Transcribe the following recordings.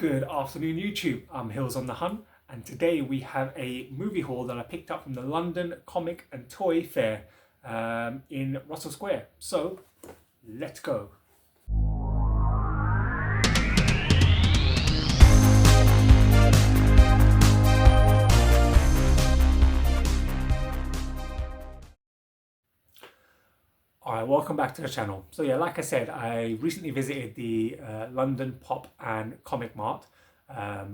Good afternoon, YouTube. I'm Hills on the Hunt, and today we have a movie haul that I picked up from the London Comic and Toy Fair in Russell Square. So, let's go. Alright, welcome back to the channel. So yeah, like I said, I recently visited the London Pop and Comic Mart,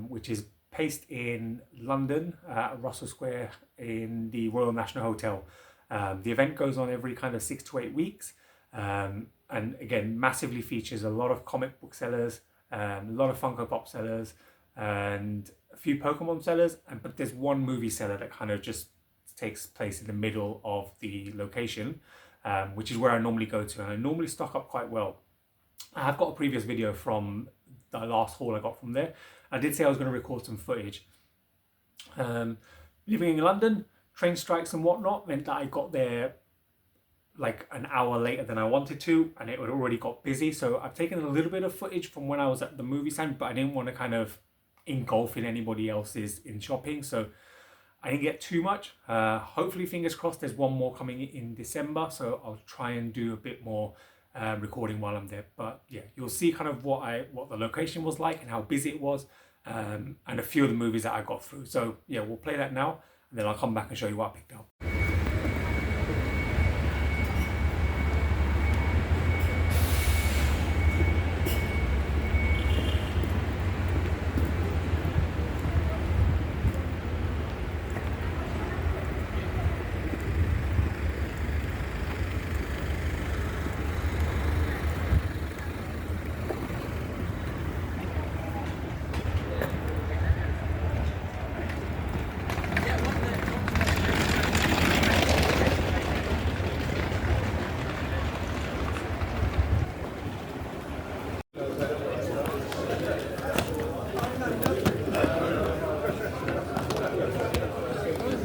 which is based in London, Russell Square in the Royal National Hotel. The event goes on every kind of 6 to 8 weeks, and again, massively features a lot of comic book sellers, a lot of Funko Pop sellers, and a few Pokemon sellers, but there's one movie seller that kind of just takes place in the middle of the location. Which is where I normally go to, and I normally stock up quite well. I have got a previous video from the last haul I got from there. I did say I was going to record some footage. Living in London, train strikes and whatnot meant that I got there like an hour later than I wanted to, and it had already got busy. So I've taken a little bit of footage from when I was at the movie stand, but I didn't want to kind of engulf in anybody else's in shopping. So I didn't get too much. Hopefully, fingers crossed, there's one more coming in December, so I'll try and do a bit more recording while I'm there. But yeah, you'll see kind of what the location was like and how busy it was, and a few of the movies that I got through. So yeah, we'll play that now, and then I'll come back and show you what I picked up.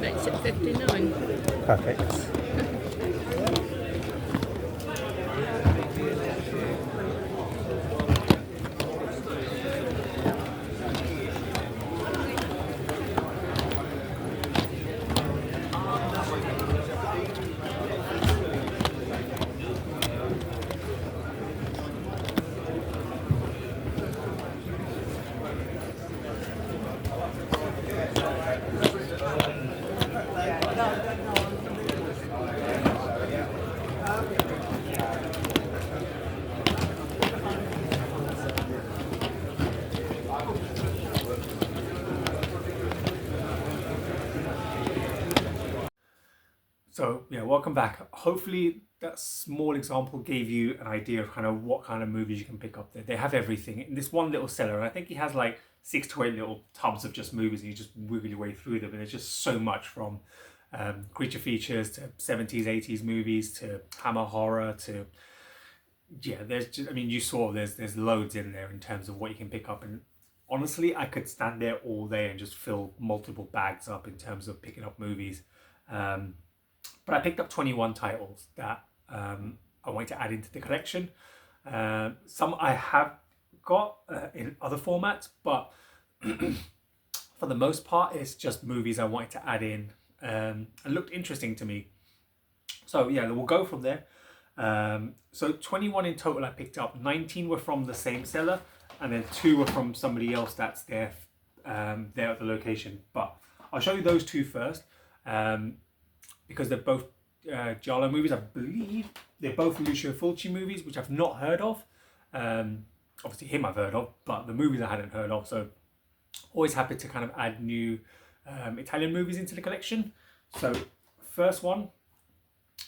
Makes it 59. Perfect. So yeah, welcome back. Hopefully that small example gave you an idea of kind of what kind of movies you can pick up there. They have everything in this one little seller, and I think he has like 6 to 8 little tubs of just movies, and you just wiggle your way through them, and there's just so much from creature features to 70s, 80s movies to Hammer horror to yeah, there's just, I mean, you saw there's loads in there in terms of what you can pick up, and honestly, I could stand there all day and just fill multiple bags up in terms of picking up movies. But I picked up 21 titles that I wanted to add into the collection. Some I have got in other formats, but for the most part, it's just movies I wanted to add in and looked interesting to me. So yeah, we'll go from there. So 21 in total I picked up. 19 were from the same seller, and then 2 were from somebody else that's there at the location. But I'll show you those 2 first. Because they're both Giallo movies. I believe they're both Lucio Fulci movies, which I've not heard of. Obviously him I've heard of, but the movies I hadn't heard of. So always happy to kind of add new Italian movies into the collection. So first one,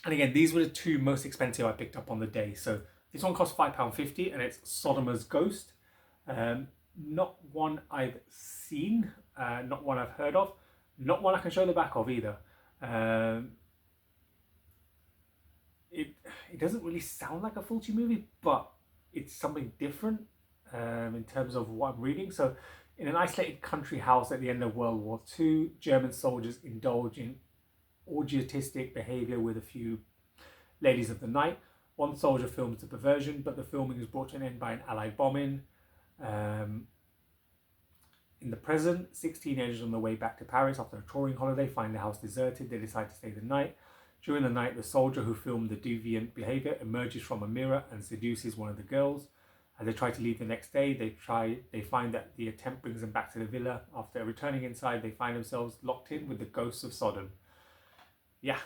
and again, these were the 2 most expensive I picked up on the day. So this one cost £5.50, and it's Sodoma's Ghost. Not one I've seen, not one I've heard of, not one I can show the back of either. It doesn't really sound like a Fulci movie, but it's something different in terms of what I'm reading. So in an isolated country house at the end of World War II, German soldiers indulge in orgiastic behavior with a few ladies of the night. One soldier films the perversion, but the filming is brought to an end by an Allied bombing. In the present, 6 teenagers on their way back to Paris after a touring holiday find the house deserted. They decide to stay the night. During the night, the soldier who filmed the deviant behavior emerges from a mirror and seduces one of the girls. As they try to leave the next day, they find that the attempt brings them back to the villa. After returning inside, they find themselves locked in with the ghosts of Sodom. Yeah.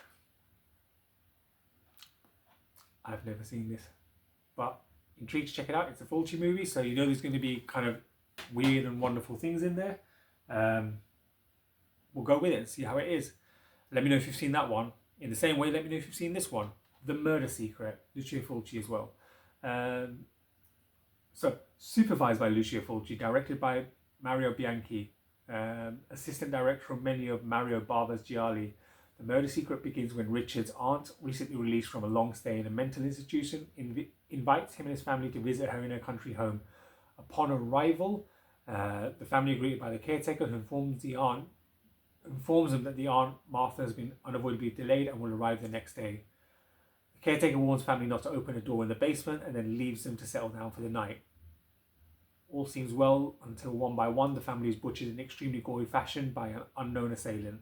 I've never seen this, but intrigued to check it out. It's a Fulci movie, so you know there's going to be kind of weird and wonderful things in there. We'll go with it and see how it is. Let me know if you've seen that one. In the same way, let me know if you've seen this one, The Murder Secret, Lucio Fulci as well. So, supervised by Lucio Fulci, directed by Mario Bianchi, assistant director of many of Mario Bava's Gialli. The Murder Secret begins when Richard's aunt, recently released from a long stay in a mental institution, invites him and his family to visit her in her country home. Upon arrival, the family are greeted by the caretaker, who informs them that the aunt, Martha, has been unavoidably delayed and will arrive the next day. The caretaker warns family not to open a door in the basement and then leaves them to settle down for the night. All seems well until one by one the family is butchered in extremely gory fashion by an unknown assailant.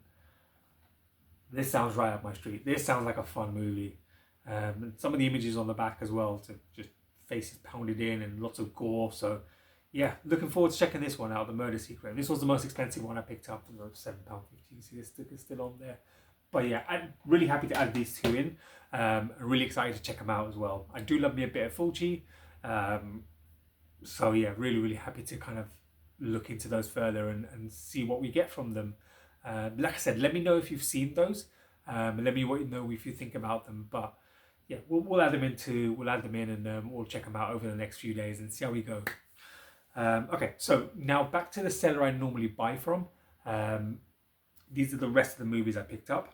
This sounds right up my street. This sounds like a fun movie. And some of the images on the back as well, to just faces pounded in and lots of gore. So yeah, looking forward to checking this one out, The Murder Secret. This was the most expensive one I picked up, £7.50. You can see this sticker still on there. But yeah, I'm really happy to add these two in. I'm really excited to check them out as well. I do love me a bit of Fulci. So yeah, really happy to kind of look into those further and see what we get from them. Like I said, let me know if you've seen those. And let me know if you think about them. But yeah, we'll add them in and we'll check them out over the next few days and see how we go. Okay, so now back to the seller I normally buy from. These are the rest of the movies I picked up.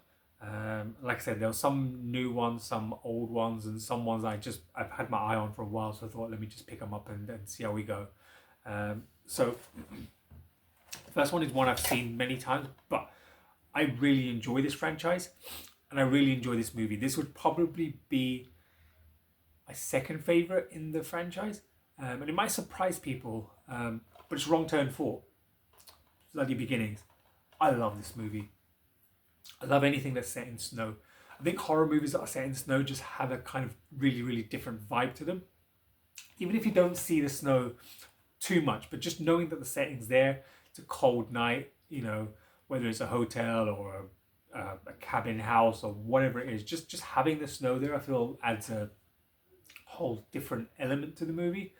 Like I said, there were some new ones, some old ones, and some ones I've had my eye on for a while, so I thought let me just pick them up and see how we go. So the first one is one I've seen many times, but I really enjoy this franchise and I really enjoy this movie. This would probably be my second favorite in the franchise, and it might surprise people, but it's Wrong Turn 4, Bloody Beginnings. I love this movie. I love anything that's set in snow. I think horror movies that are set in snow just have a kind of really different vibe to them. Even if you don't see the snow too much, but just knowing that the setting's there, it's a cold night, you know, whether it's a hotel or a cabin house or whatever it is, just having the snow there, I feel adds a whole different element to the movie,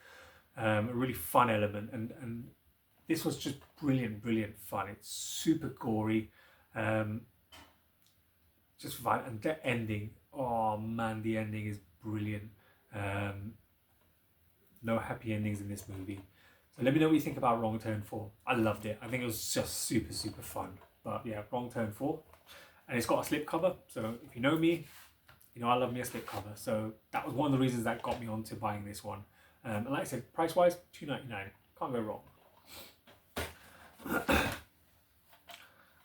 a really fun element, and this was just brilliant fun. It's super gory, just fun, and the ending, oh man, the ending is brilliant. No happy endings in this movie. So let me know what you think about Wrong Turn 4. I loved it. I think it was just super fun. But yeah, Wrong Turn 4. And it's got a slipcover. So if you know me, you know I love me a slipcover. So that was one of the reasons that got me onto buying this one. And like I said, price-wise, $2.99. Can't go wrong.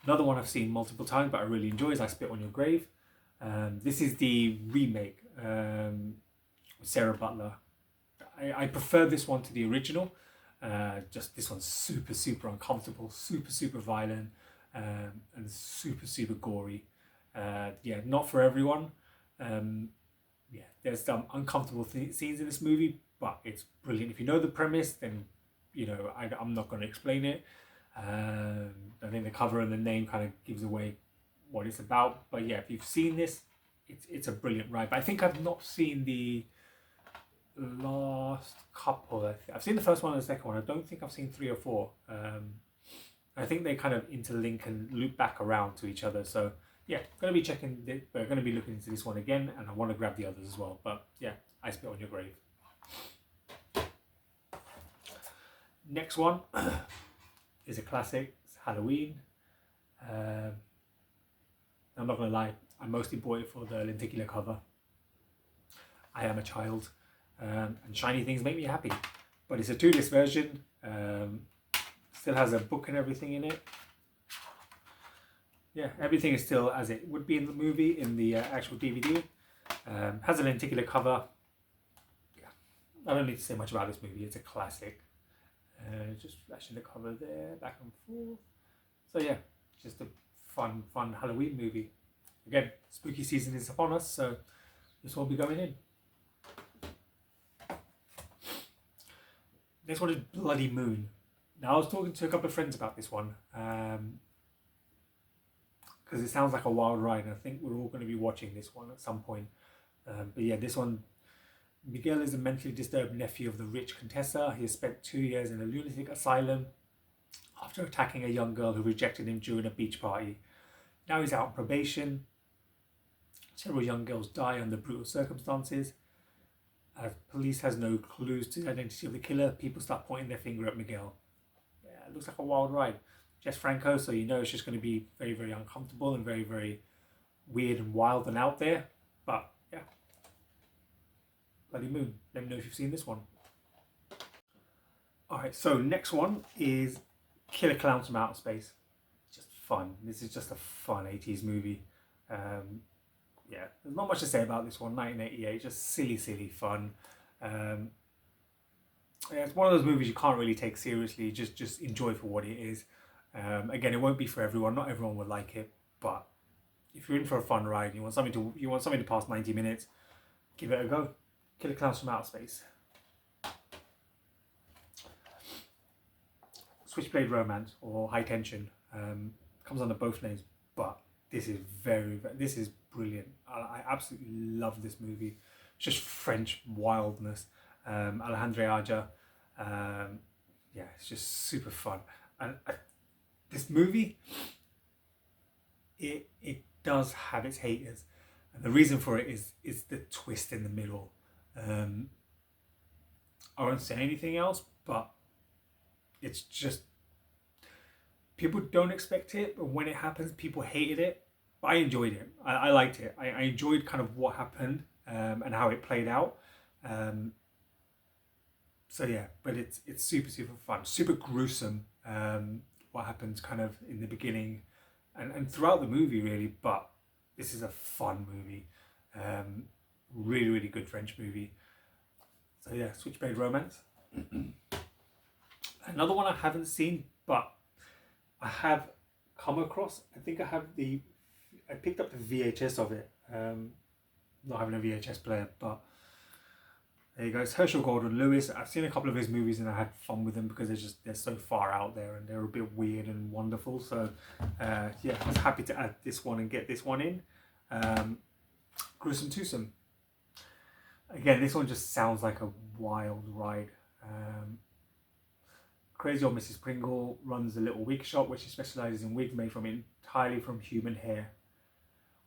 Another one I've seen multiple times, but I really enjoy is I Spit on Your Grave. This is the remake with Sarah Butler. I prefer this one to the original. Just this one's super uncomfortable, super violent, and super gory. Yeah, not for everyone. Yeah, there's some uncomfortable scenes in this movie, but it's brilliant. If you know the premise, then you know I'm not going to explain it. I think the cover and the name kind of gives away what it's about. But yeah, if you've seen this, it's a brilliant ride. But I think I've not seen the last couple. I've seen the first one and the second one. I don't think I've seen 3 or 4. I think they kind of interlink and loop back around to each other. So yeah, going to be looking into this one again, and I want to grab the others as well. But yeah, I Spit on Your Grave. Next one is a classic. It's Halloween. I'm not going to lie, I mostly bought it for the lenticular cover. I am a child, and shiny things make me happy. But it's a 2-disc version. Still has a book and everything in it. Yeah, everything is still as it would be in the movie, in the actual DVD. Has a lenticular cover. Yeah, I don't need to say much about this movie. It's a classic. Just flashing the cover there, back and forth. So yeah, just a fun Halloween movie. Again, spooky season is upon us, so this will be going in. Next one is Bloody Moon. Now I was talking to a couple of friends about this one, because it sounds like a wild ride, and I think we're all going to be watching this one at some point. But yeah, this one, Miguel is a mentally disturbed nephew of the rich Contessa. He has spent 2 years in a lunatic asylum after attacking a young girl who rejected him during a beach party. Now he's out on probation. Several young girls die under brutal circumstances. As police has no clues to the identity of the killer, people start pointing their finger at Miguel. Yeah, it looks like a wild ride. Jess Franco, so you know it's just going to be very, very uncomfortable and very, very weird and wild and out there. But yeah, Bloody Moon. Let me know if you've seen this one. Alright, so next one is Killer Clowns from Outer Space. Just fun. This is just a fun 80s movie. Yeah, there's not much to say about this one. 1988, just silly fun. Yeah, it's one of those movies you can't really take seriously. Just enjoy for what it is. Again, it won't be for everyone. Not everyone will like it, but if you're in for a fun ride, you want something to pass 90 minutes, give it a go. Killer Clowns from Outer Space. Switchblade Romance or High Tension comes under both names, but this is this is brilliant. I absolutely love this movie. It's just French wildness. Alejandro Aja, yeah, it's just super fun. And this movie, it does have its haters, and the reason for it is the twist in the middle. I won't say anything else, but it's just, people don't expect it, but when it happens, people hated it. But I enjoyed it. I liked it. I enjoyed kind of what happened and how it played out. So yeah, but it's super fun, super gruesome. What happens kind of in the beginning and throughout the movie really. But this is a fun movie. Really good French movie. So yeah, Switchblade Romance. Another one I haven't seen, but I have come across. I think I picked up the VHS of it. Not having a VHS player, but there you go. It's Herschel Gordon Lewis. I've seen a couple of his movies and I had fun with them because they're so far out there and they're a bit weird and wonderful. So yeah, I was happy to add this one and get this one in. Gruesome Twosome. Again, this one just sounds like a wild ride. Crazy old Mrs. Pringle runs a little wig shop where she specialises in wigs made entirely from human hair.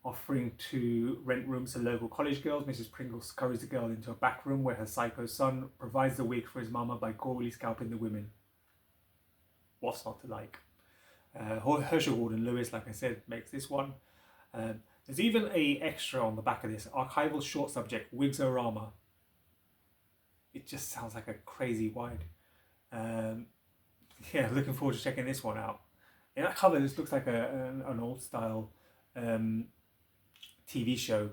Offering to rent rooms to local college girls, Mrs. Pringle scurries the girl into a back room where her psycho son provides the wig for his mama by gorily scalping the women. What's not to like? Herschel Gordon Lewis, like I said, makes this one. There's even a extra on the back of this, archival short subject, Wigsorama. It just sounds like a crazy wide. Yeah, looking forward to checking this one out. In that cover, this looks like an old style TV show,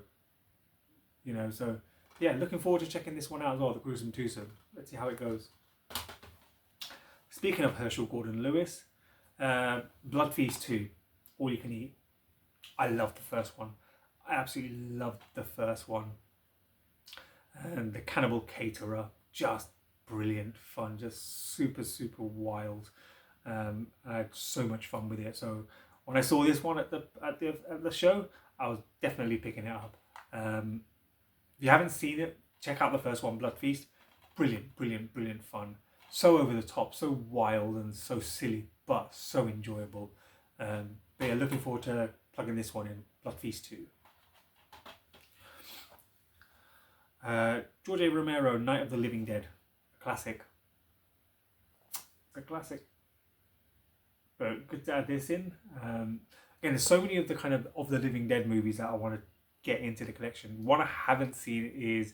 you know, so yeah, looking forward to checking this one out as well, the Gruesome Twosome. Let's see how it goes. Speaking of Herschel Gordon Lewis, Blood Feast 2, All You Can Eat. I loved the first one. I absolutely loved the first one. And the Cannibal Caterer, just brilliant fun, just super wild. I had so much fun with it. So when I saw this one at the show, I was definitely picking it up. If you haven't seen it, check out the first one, Blood Feast. Brilliant fun. So over the top, so wild and so silly, but so enjoyable. But yeah, looking forward to plugging this one in, Blood Feast 2. George A. Romero, Night of the Living Dead. Classic. It's a classic. But good to add this in. Again, there's so many of the kind of the Living Dead movies that I want to get into the collection. One I haven't seen is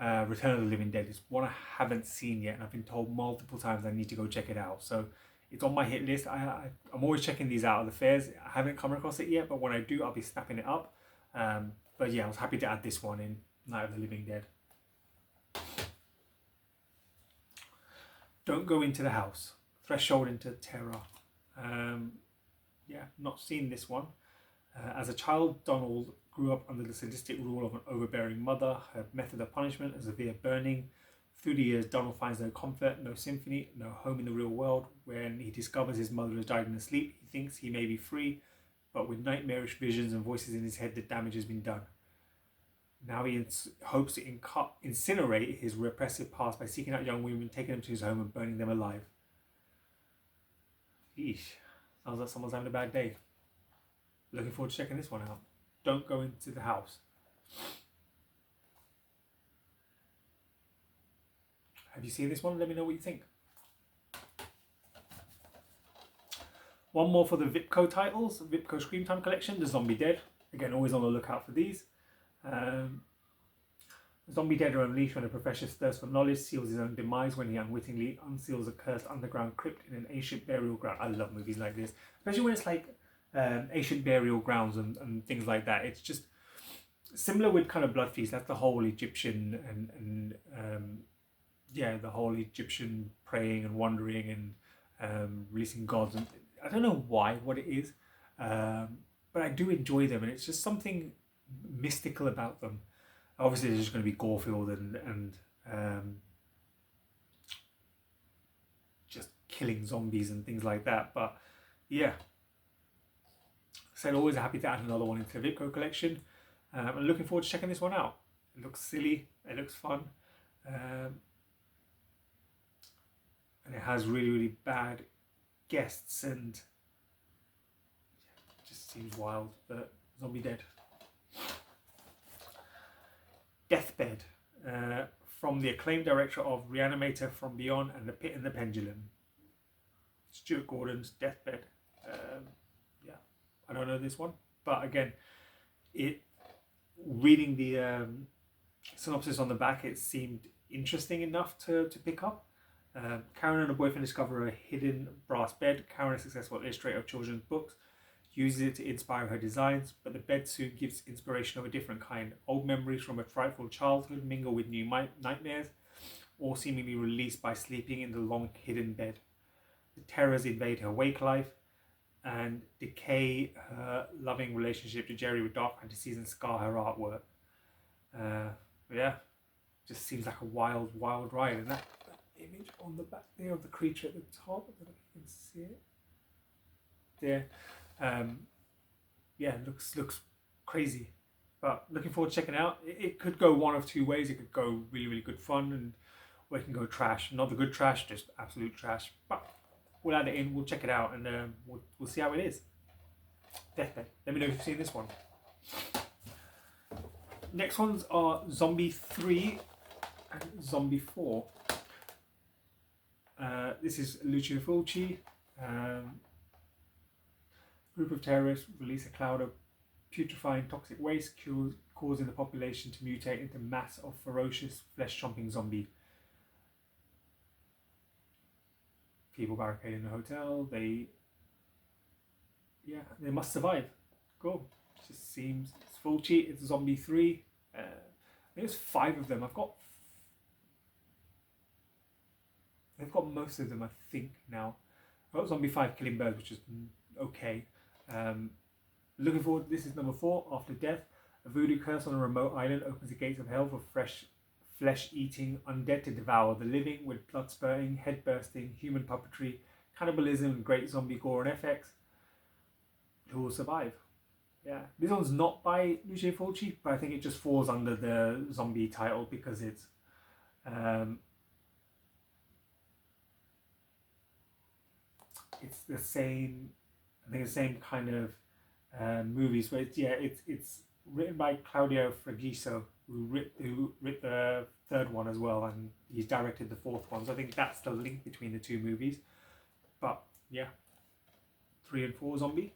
Return of the Living Dead. It's one I haven't seen yet, and I've been told multiple times I need to go check it out. So it's on my hit list. I'm always checking these out at the fairs. I haven't come across it yet, but when I do, I'll be snapping it up. But yeah, I was happy to add this one in, Night of the Living Dead. Don't Go Into the House. Threshold into Terror. Yeah, not seen this one. As a child, Donald grew up under the sadistic rule of an overbearing mother. Her method of punishment is severe burning. Through the years, Donald finds no comfort, no symphony, no home in the real world. When he discovers his mother has died in his sleep, he thinks he may be free, but with nightmarish visions and voices in his head, the damage has been done. Now he hopes to incinerate his repressive past by seeking out young women, taking them to his home and burning them alive. Eesh, sounds like someone's having a bad day. Looking forward to checking this one out. Don't Go Into the House. Have you seen this one? Let me know what you think. One more for the Vipco titles. Vipco Scream Time Collection, The Zombie Dead. Again, always on the lookout for these. Zombie Dead are unleashed when a professor's thirst for knowledge seals his own demise when he unwittingly unseals a cursed underground crypt in an ancient burial ground. I love movies like this, especially when it's like ancient burial grounds and things like that. It's just similar with kind of Blood Feast. That's the whole Egyptian and the whole Egyptian praying and wandering and releasing gods. And I don't know what it is, but I do enjoy them, and it's just something mystical about them. Obviously, there's just going to be gore-filled and just killing zombies and things like that. But yeah, so always happy to add another one into the Vipco collection. I'm looking forward to checking this one out. It looks silly, it looks fun, and it has really, really bad guests, and it just seems wild. But Zombie Dead. Deathbed, from the acclaimed director of Reanimator, From Beyond, and The Pit and the Pendulum. Stuart Gordon's Deathbed. Yeah, I don't know this one, but again, reading the synopsis on the back, it seemed interesting enough to pick up. Karen and her boyfriend discover a hidden brass bed. Karen, a successful illustrator of children's books, uses it to inspire her designs, but the bed soon gives inspiration of a different kind. Old memories from a frightful childhood mingle with new nightmares, all seemingly released by sleeping in the long hidden bed. The terrors invade her wake life and decay her loving relationship to Jerry with dark fantasies and scar her artwork. Yeah, just seems like a wild, wild ride. And that image on the back there of the creature at the top, I don't know if you can see it. There. Yeah, looks crazy, but looking forward to checking it out. It could go one of two ways. It could go really, really good fun, or it can go trash. Not the good trash, just absolute trash. But we'll add it in, we'll check it out, and we'll see how it is. Deathbed. Let me know if you've seen this one. Next ones are Zombie 3 and Zombie 4. This is Lucio Fulci. Group of terrorists release a cloud of putrefying toxic waste, causing the population to mutate into mass of ferocious flesh-chomping zombie. People barricade in the hotel. They must survive. Cool. Just seems it's Fulci. It's Zombie 3. There's 5 of them. They've got most of them, I think, now. I've got Zombie 5 Killing Birds, which is okay. Looking forward, this is number 4, After Death. A voodoo curse on a remote island opens the gates of hell for flesh-eating undead to devour the living, with blood spurting, head bursting, human puppetry, cannibalism, and great zombie gore and FX. Who will survive? Yeah, this one's not by Lucio Fulci, but I think it just falls under the zombie title because it's the same. I think the same kind of movies, but it's written by Claudio Fragiso, who wrote the 3rd one as well, and he's directed the 4th one. So I think that's the link between the 2 movies. But yeah, 3 and 4 Zombie.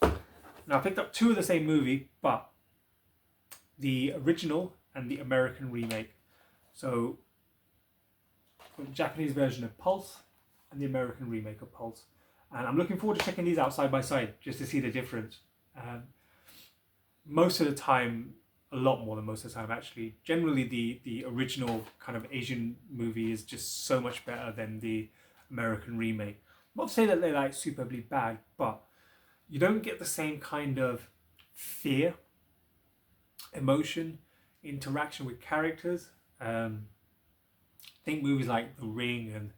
Now I picked up 2 of the same movie, but the original and the American remake. So the Japanese version of Pulse and the American remake of Pulse. And I'm looking forward to checking these out side by side just to see the difference. Most of the time, a lot more than most of the time actually. Generally, the original kind of Asian movie is just so much better than the American remake. Not to say that they're like superbly bad, but you don't get the same kind of fear, emotion, interaction with characters. I think movies like The Ring and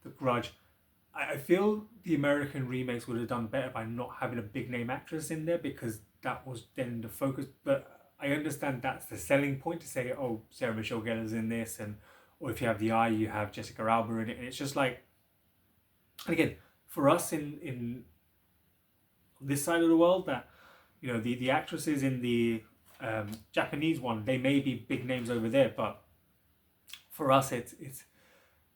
The Grudge, I feel the American remakes would have done better by not having a big name actress in there, because that was then the focus. But I understand that's the selling point, to say, oh, Sarah Michelle Gellar's in this, and or if you have the eye, you have Jessica Alba in it, and it's just like, and again, for us in this side of the world, that the actresses in the Japanese one, they may be big names over there, but for us, it's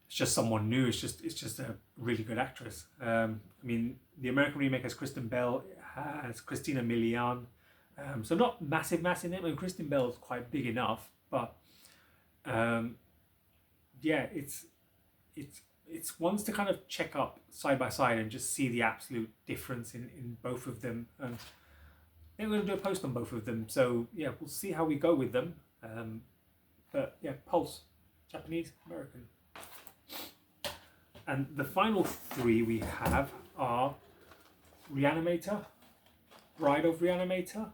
just someone new. It's just a really good actress. I mean, the American remake has Kristen Bell, it has Christina Milian, so not massive name. I mean, Kristen Bell is quite big enough, but yeah, it's ones to kind of check up side by side and just see the absolute difference in both of them. And I think we're going to do a post on both of them. So yeah, we'll see how we go with them. But yeah, Pulse, Japanese, American. And the final three we have are Reanimator, Bride of Reanimator,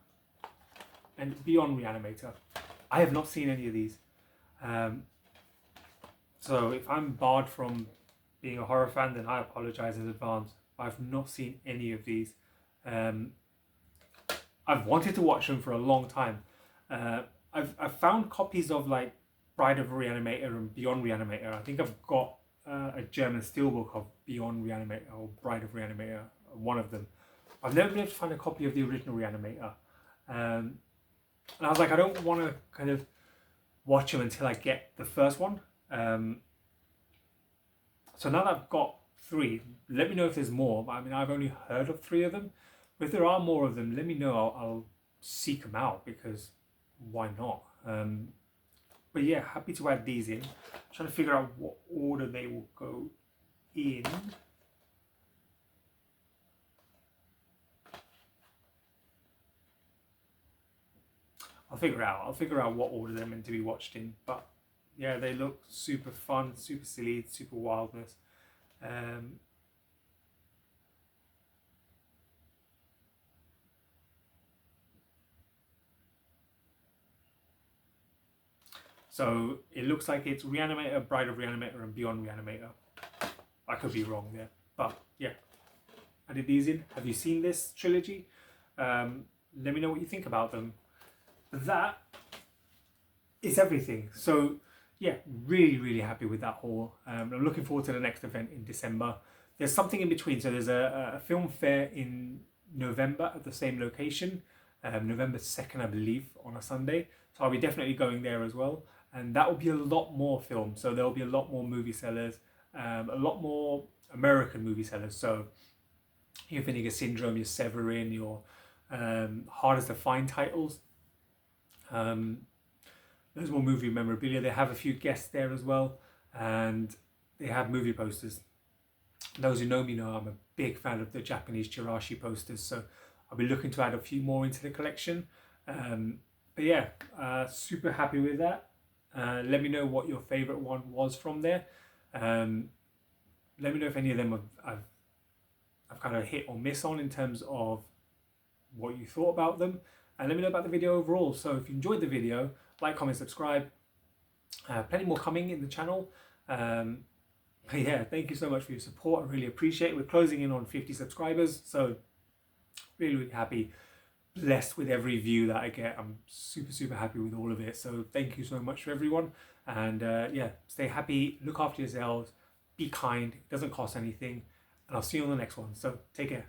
and Beyond Reanimator. I have not seen any of these. So if I'm barred from being a horror fan, then I apologize in advance. I've not seen any of these. I've wanted to watch them for a long time. I've found copies of like Bride of Reanimator and Beyond Reanimator. I think I've got a German steelbook of Beyond Reanimator or Bride of Reanimator, one of them. I've never been able to find a copy of the original Reanimator. And I was like, I don't want to kind of watch them until I get the first one. So now that I've got three, let me know if there's more. I mean, I've only heard of three of them. But if there are more of them, let me know. I'll seek them out, because why not? But yeah, happy to add these in. Trying to figure out what order they will go in. I'll figure out what order they're meant to be watched in. But yeah, they look super fun, super silly, super wildness. So it looks like it's Reanimator, Bride of Reanimator, and Beyond Reanimator. I could be wrong there, but yeah. I did these in. Have you seen this trilogy? Let me know what you think about them. That is everything. So yeah, really happy with that haul. I'm looking forward to the next event in December. There's something in between. So there's a film fair in November at the same location. November 2nd, I believe, on a Sunday. So I'll be definitely going there as well. And that will be a lot more film. So there'll be a lot more movie sellers, a lot more American movie sellers. So your Vinegar Syndrome, your Severin, your hardest to find titles. There's more movie memorabilia. They have a few guests there as well. And they have movie posters. Those who know me know I'm a big fan of the Japanese Chirashi posters. So I'll be looking to add a few more into the collection. But yeah, super happy with that. Let me know what your favorite one was from there. Let me know if any of them I've kind of hit or miss on in terms of what you thought about them. And let me know about the video overall. So if you enjoyed the video, like, comment, subscribe. Plenty more coming in the channel. But yeah, thank you so much for your support. I really appreciate it. We're closing in on 50 subscribers. So really happy. Blessed with every view that I get. I'm super happy with all of it. So thank you so much for everyone. And yeah, stay happy. Look after yourselves. Be kind. It doesn't cost anything. And I'll see you on the next one. So take care.